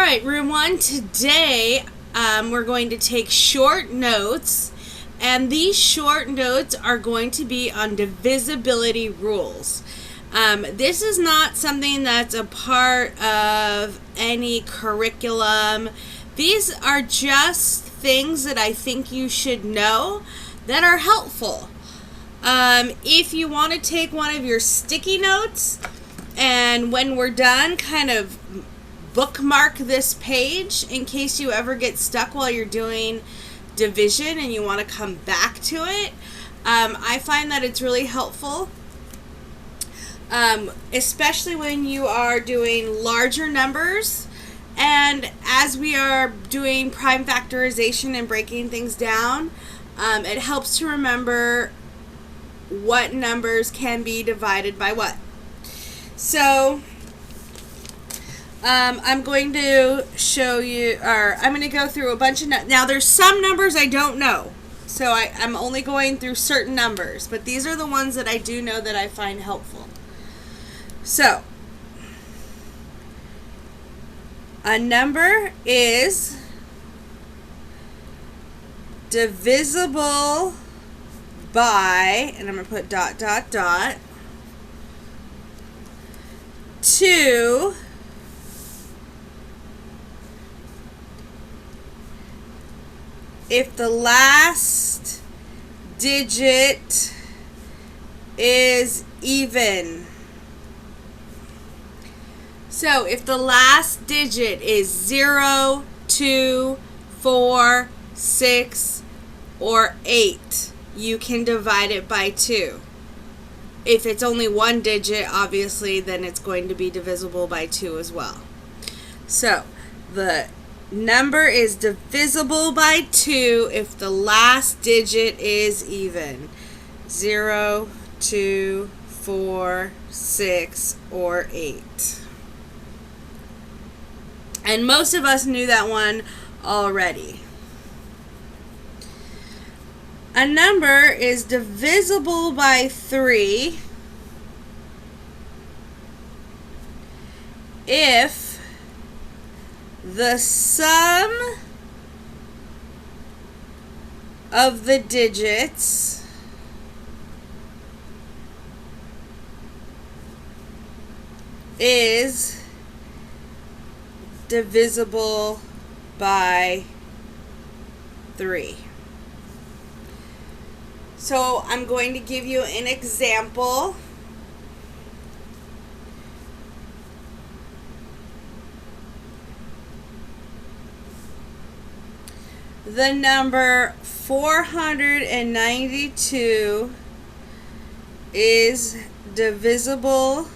right, room one, today we're going to take short notes, and these short notes are going to be on divisibility rules. This is not something that's a part of any curriculum. These are just things that I think you should know that are helpful. If you want to take one of your sticky notes, and when we're done, kind of bookmark this page in case you ever get stuck while you're doing division and you want to come back to it. I find that it's really helpful, especially when you are doing larger numbers. And as we are doing prime factorization and breaking things down, it helps to remember what numbers can be divided by what. So I'm going to show you, or I'm going to go through a bunch of now there's some numbers I don't know, so I'm only going through certain numbers, but these are the ones that I do know that I find helpful. So a number is divisible by, and I'm going to put ... 2 if the last digit is even. So if the last digit is 0, 2, 4, 6, or 8, you can divide it by 2. If it's only one digit, obviously, then it's going to be divisible by 2 as well. So the number is divisible by 2 if the last digit is even. 0, 2, 4, 6, or 8. And most of us knew that one already. A number is divisible by 3 if the sum of the digits is divisible by 3. So I'm going to give you an example. The number 492 is divisible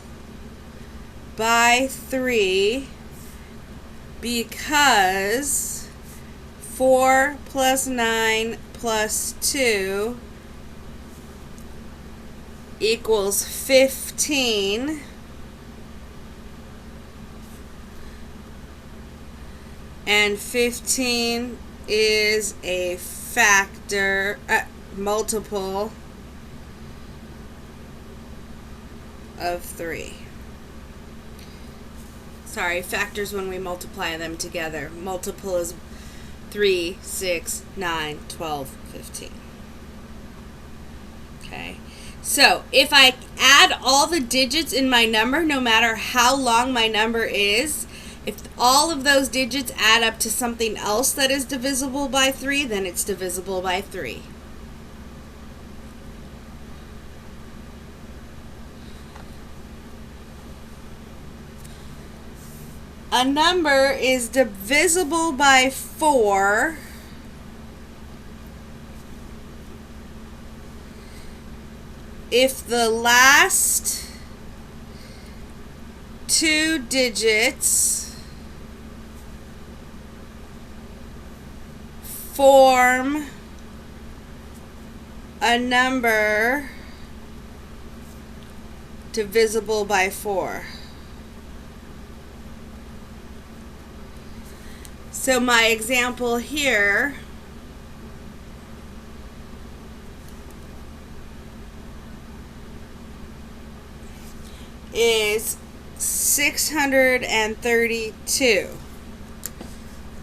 by 3 because 4 plus 9 plus 2 equals 15, and 15 is a factor, multiple of 3. Sorry, factors when we multiply them together. Multiple is 3, 6, 9, 12, 15. Okay. So if I add all the digits in my number, no matter how long my number is, if all of those digits add up to something else that is divisible by 3, then it's divisible by 3. A number is divisible by 4 if the last 2 digits form a number divisible by 4. So my example here is 632.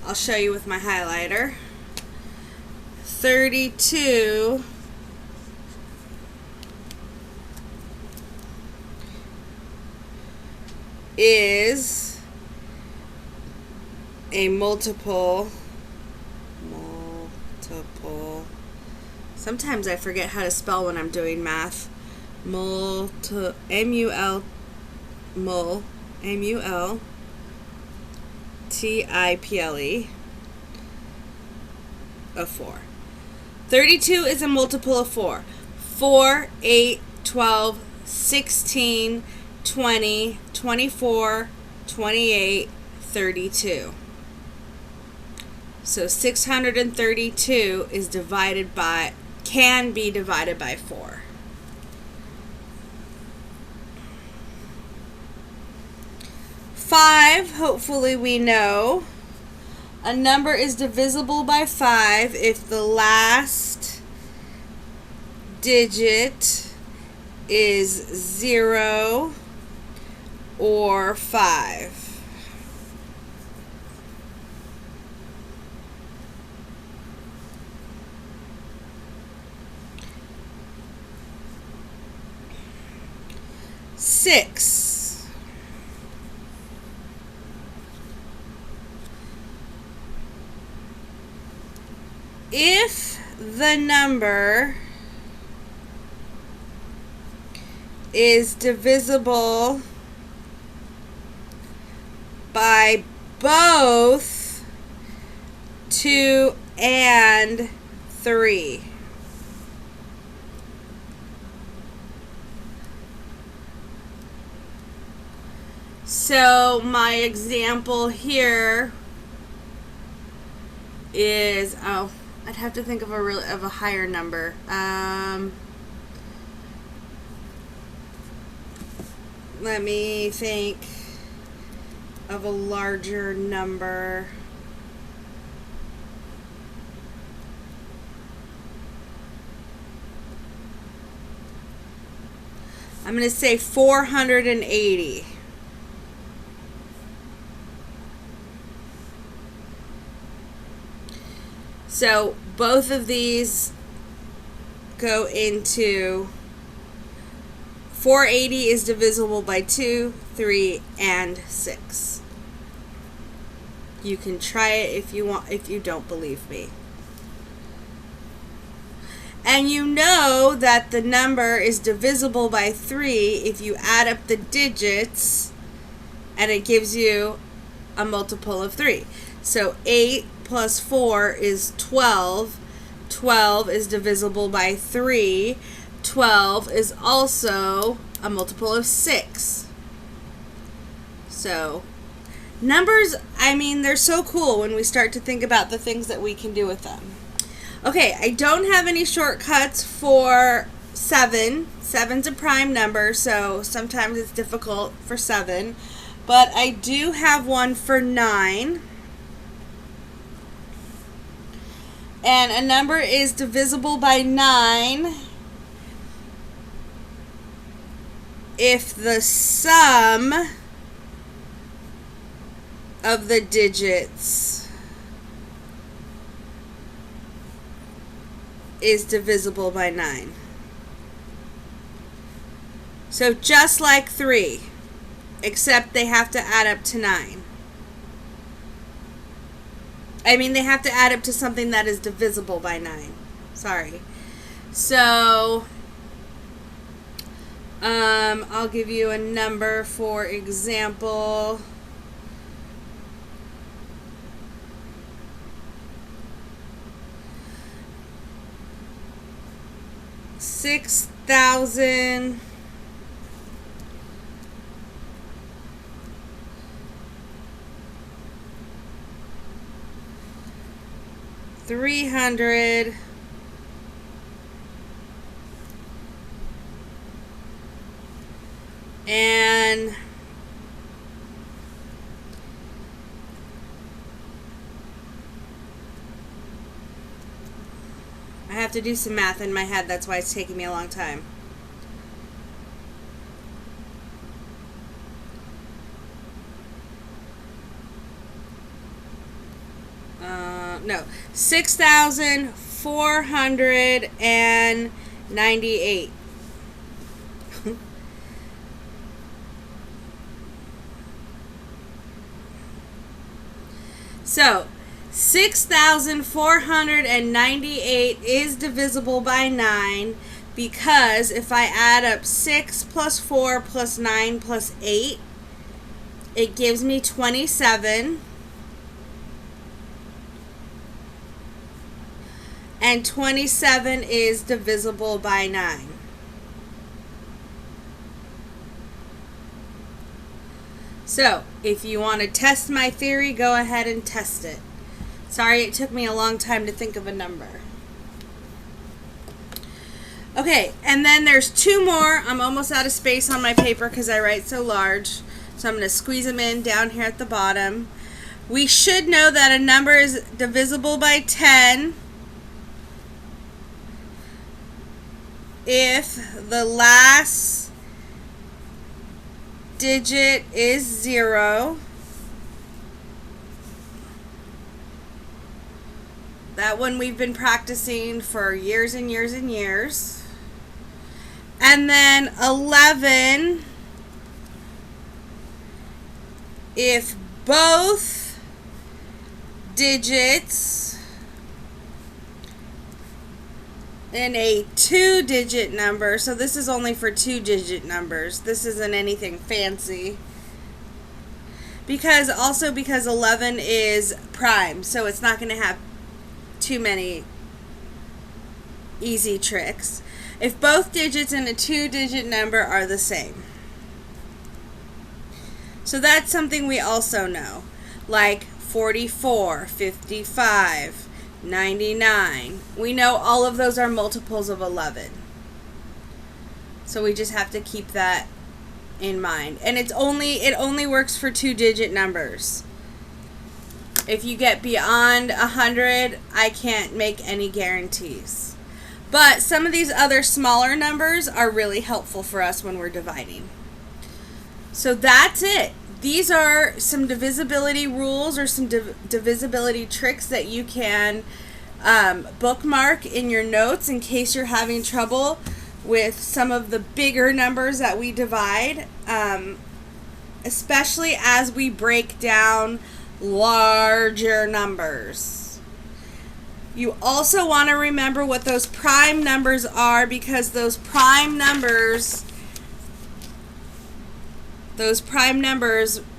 I'll show you with my highlighter. 32 is a multiple. Sometimes I forget how to spell when I'm doing math. M-U-L T-I-P-L-E of 4. 32 is a multiple of 4. 4, 8, 12, 16, 20, 24, 28, 32. So 632 is can be divided by 4. Five, hopefully we know. A number is divisible by 5 if the last digit is 0 or 5. Six. If the number is divisible by both 2 and 3. So my example here is, I'd have to think of a higher number. Let me think of a larger number. I'm going to say 480. So both of these go into 480 is divisible by 2, 3, and 6. You can try it if you want, if you don't believe me. And you know that the number is divisible by 3 if you add up the digits and it gives you a multiple of 3. So 8 plus 4 is 12. 12 is divisible by 3. 12 is also a multiple of 6. So numbers, I mean, they're so cool when we start to think about the things that we can do with them. Okay, I don't have any shortcuts for 7. 7's a prime number, so sometimes it's difficult for 7. But I do have one for 9. And a number is divisible by 9 if the sum of the digits is divisible by 9. So just like 3, except they have to add up to 9. I mean, they have to add up to something that is divisible by 9. Sorry. So, I'll give you a number, for example. $6,000 $300 and I have to do some math in my head, that's why it's taking me a long time. no, 6,498. So, 6,498 is divisible by 9 because if I add up 6 plus 4 plus 9 plus 8, it gives me 27. And 27 is divisible by 9. So, if you want to test my theory, go ahead and test it. Sorry it took me a long time to think of a number. Okay, and then there's two more. I'm almost out of space on my paper because I write so large. So I'm going to squeeze them in down here at the bottom. We should know that a number is divisible by 10 if the last digit is 0. That one we've been practicing for years and years and years. And then 11 if both digits in a 2-digit number, so this is only for 2-digit numbers. This isn't anything fancy. Because 11 is prime, so it's not going to have too many easy tricks. If both digits in a 2-digit number are the same. So that's something we also know. Like 44, 55, 99. We know all of those are multiples of 11. So we just have to keep that in mind. And it only works for 2-digit numbers. If you get beyond 100, I can't make any guarantees. But some of these other smaller numbers are really helpful for us when we're dividing. So that's it. These are some divisibility rules or some divisibility tricks that you can bookmark in your notes in case you're having trouble with some of the bigger numbers that we divide, especially as we break down larger numbers. You also want to remember what those prime numbers are, because those prime numbers,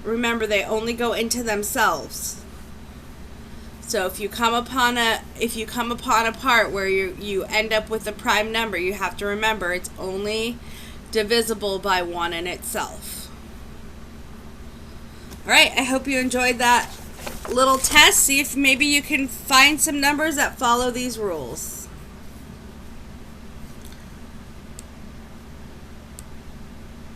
remember, they only go into themselves. So if you come upon a part where you end up with a prime number, you have to remember it's only divisible by 1 in itself. All right, I hope you enjoyed that little test. See if maybe you can find some numbers that follow these rules.